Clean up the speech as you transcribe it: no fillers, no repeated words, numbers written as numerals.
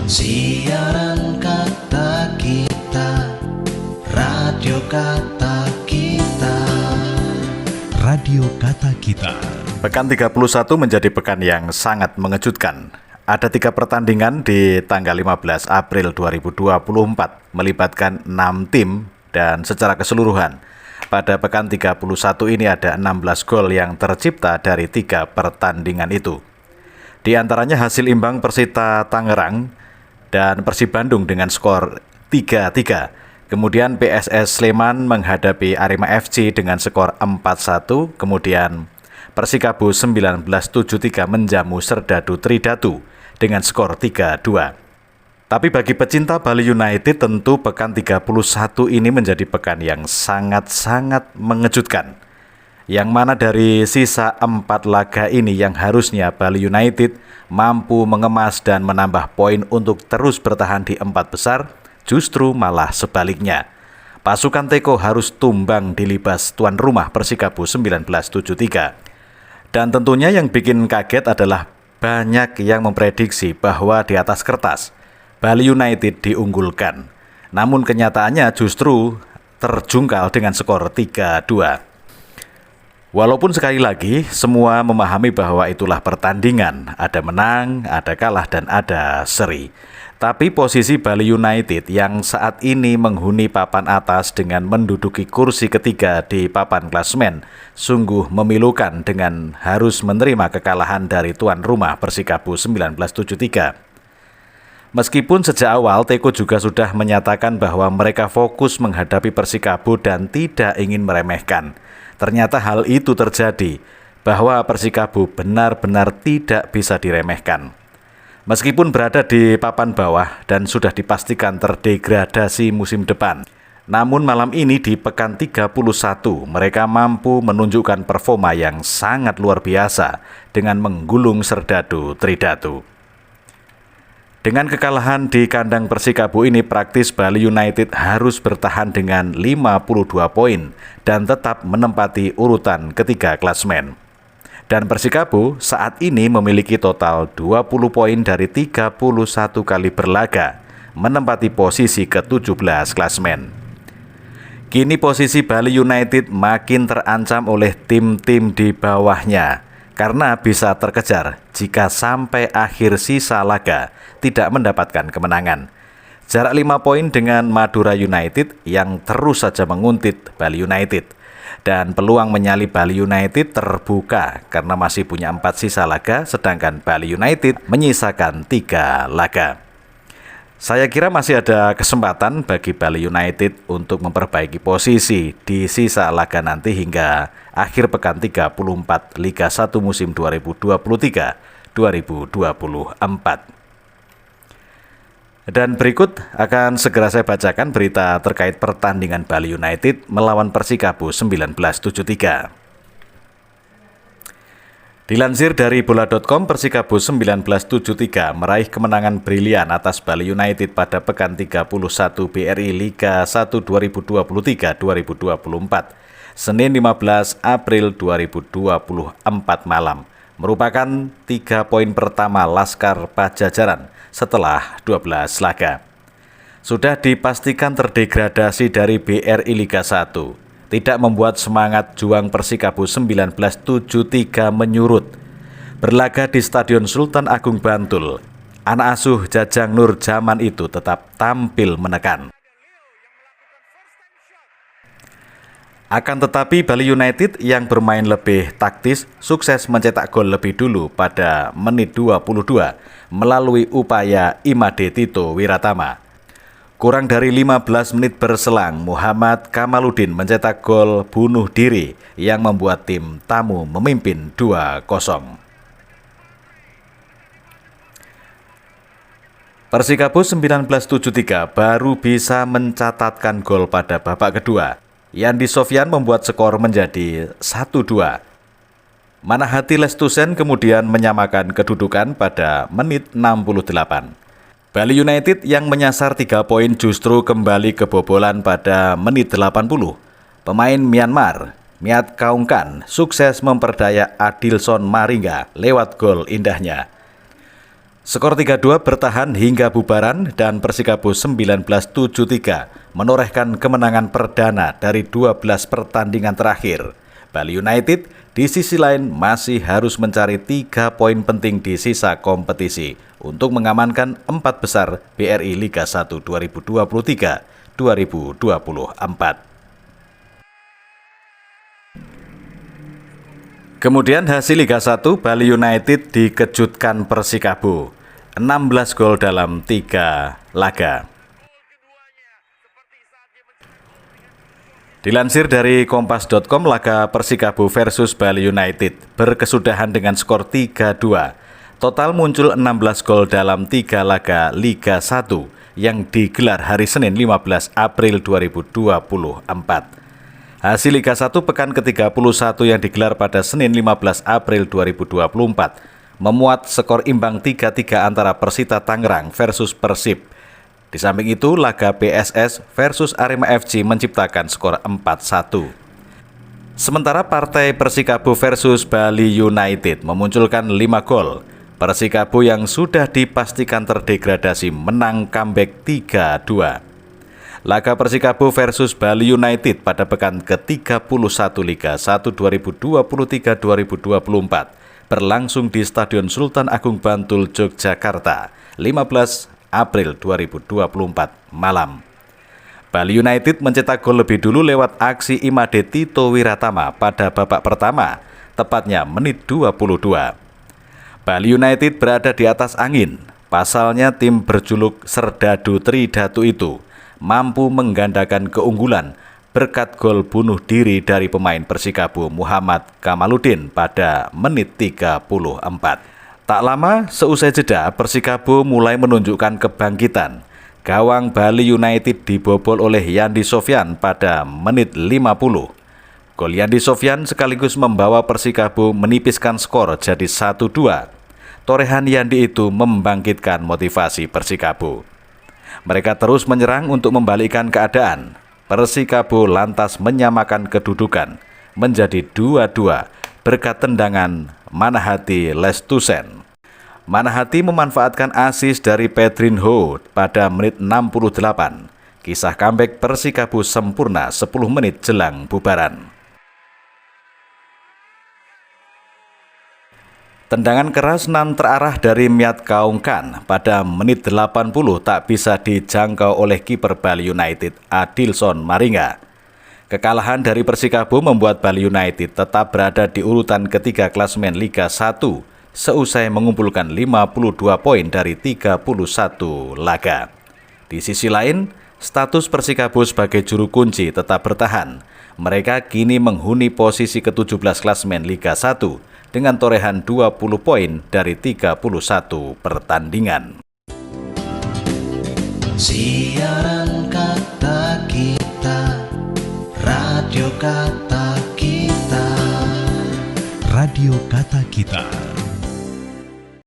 Siaran kata kita, radio kata kita. Radio Kata Kita. Pekan 31 menjadi pekan yang sangat mengejutkan. Ada 3 pertandingan di tanggal 15 April 2024 melibatkan 6 tim dan secara keseluruhan pada pekan 31 ini ada 16 gol yang tercipta dari 3 pertandingan itu. Di antaranya hasil imbang Persita Tangerang dan Persib Bandung dengan skor 3-3. Kemudian PSS Sleman menghadapi Arema FC dengan skor 4-1. Kemudian Persikabo 1973 menjamu Serdadu Tridatu dengan skor 3-2. Tapi bagi pecinta Bali United tentu pekan 31 ini menjadi pekan yang sangat-sangat mengejutkan. Yang mana dari sisa 4 laga ini yang harusnya Bali United mampu mengemas dan menambah poin untuk terus bertahan di 4 besar, justru malah sebaliknya. Pasukan Teko harus tumbang di libas tuan rumah Persikabo 1973. Dan tentunya yang bikin kaget adalah banyak yang memprediksi bahwa di atas kertas Bali United diunggulkan. Namun kenyataannya justru terjungkal dengan skor 3-2. Walaupun sekali lagi semua memahami bahwa itulah pertandingan, ada menang, ada kalah, dan ada seri. Tapi posisi Bali United yang saat ini menghuni papan atas dengan menduduki kursi ketiga di papan klasemen sungguh memilukan dengan harus menerima kekalahan dari tuan rumah Persikabo 1973. Meskipun sejak awal Teko juga sudah menyatakan bahwa mereka fokus menghadapi Persikabo dan tidak ingin meremehkan. Ternyata hal itu terjadi, bahwa Persikabo benar-benar tidak bisa diremehkan. Meskipun berada di papan bawah dan sudah dipastikan terdegradasi musim depan, namun malam ini di pekan 31 mereka mampu menunjukkan performa yang sangat luar biasa dengan menggulung Serdadu Tridatu. Dengan kekalahan di kandang Persikabo ini praktis Bali United harus bertahan dengan 52 poin dan tetap menempati urutan ketiga klasemen. Dan Persikabo saat ini memiliki total 20 poin dari 31 kali berlaga, menempati posisi ke-17 klasemen. Kini posisi Bali United makin terancam oleh tim-tim di bawahnya, karena bisa terkejar jika sampai akhir sisa laga tidak mendapatkan kemenangan. Jarak 5 poin dengan Madura United yang terus saja menguntit Bali United. Dan peluang menyalip Bali United terbuka karena masih punya 4 sisa laga, sedangkan Bali United menyisakan 3 laga. Saya kira masih ada kesempatan bagi Bali United untuk memperbaiki posisi di sisa laga nanti hingga akhir pekan 34 Liga 1 musim 2023-2024. Dan berikut akan segera saya bacakan berita terkait pertandingan Bali United melawan Persikabo 1973. Dilansir dari bola.com, Persikabo 1973 meraih kemenangan brilian atas Bali United pada pekan 31 BRI Liga 1 2023-2024, Senin 15 April 2024 malam. Merupakan 3 poin pertama Laskar Pajajaran setelah 12 laga. Sudah dipastikan terdegradasi dari BRI Liga 1. Tidak membuat semangat juang Persikabo 1973 menyurut. Berlaga di Stadion Sultan Agung Bantul, anak asuh Jajang Nur zaman itu tetap tampil menekan. Akan tetapi Bali United yang bermain lebih taktis sukses mencetak gol lebih dulu pada menit 22 melalui upaya Imade Tito Wiratama. Kurang dari 15 menit berselang, Muhammad Kamaludin mencetak gol bunuh diri yang membuat tim tamu memimpin 2-0. Persikabo 1973 baru bisa mencatatkan gol pada babak kedua. Yandi Sofyan membuat skor menjadi 1-2. Manahati Lestusen kemudian menyamakan kedudukan pada menit 68. Bali United yang menyasar 3 poin justru kembali kebobolan pada menit 80. Pemain Myanmar, Miat Kaungkan, sukses memperdaya Adilson Maringga lewat gol indahnya. Skor 3-2 bertahan hingga bubaran dan Persikabo 1973 menorehkan kemenangan perdana dari 12 pertandingan terakhir. Bali United di sisi lain masih harus mencari 3 poin penting di sisa kompetisi untuk mengamankan 4 besar BRI Liga 1 2023-2024. Kemudian hasil Liga 1, Bali United dikejutkan Persikabo. 16 gol dalam 3 laga. Dilansir dari kompas.com, laga Persikabo versus Bali United berkesudahan dengan skor 3-2. Total muncul 16 gol dalam 3 laga Liga 1 yang digelar hari Senin 15 April 2024. Hasil Liga 1 pekan ke-31 yang digelar pada Senin 15 April 2024 memuat skor imbang 3-3 antara Persita Tangerang versus Persib. Di samping itu, laga PSS versus Arema FC menciptakan skor 4-1. Sementara partai Persikabo versus Bali United memunculkan 5 gol. Persikabo yang sudah dipastikan terdegradasi menang comeback 3-2. Laga Persikabo versus Bali United pada pekan ke-31 Liga 1 2023-2024 berlangsung di Stadion Sultan Agung Bantul, Yogyakarta, 15 April 2024 malam. Bali United mencetak gol lebih dulu lewat aksi Imade Tito Wiratama pada babak pertama, tepatnya menit 22. Bali United berada di atas angin. Pasalnya tim berjuluk Serdadu Tridatu itu mampu menggandakan keunggulan berkat gol bunuh diri dari pemain Persikabo Muhammad Kamaludin pada menit 34. Tak lama seusai jeda, Persikabo mulai menunjukkan kebangkitan. Gawang Bali United dibobol oleh Yandi Sofyan pada menit 50. Gol Yandi Sofyan sekaligus membawa Persikabo menipiskan skor jadi 1-2. Torehan Yandi itu membangkitkan motivasi Persikabo. Mereka terus menyerang untuk membalikkan keadaan. Persikabo lantas menyamakan kedudukan menjadi 2-2 berkat tendangan Manahati Lestusen. Manahati memanfaatkan asis dari Pedrinho pada menit 68. Kisah comeback Persikabo sempurna 10 menit jelang bubaran. Tendangan keras nan terarah dari Miat Kaungkan pada menit 80 tak bisa dijangkau oleh kiper Bali United, Adilson Maringa. Kekalahan dari Persikabo membuat Bali United tetap berada di urutan ketiga klasemen Liga 1 seusai mengumpulkan 52 poin dari 31 laga. Di sisi lain, status Persikabo sebagai juru kunci tetap bertahan. Mereka kini menghuni posisi ke-17 klasemen Liga 1 dengan torehan 20 poin dari 31 pertandingan. Siaran kata kita, radio kata kita. Radio Kata Kita.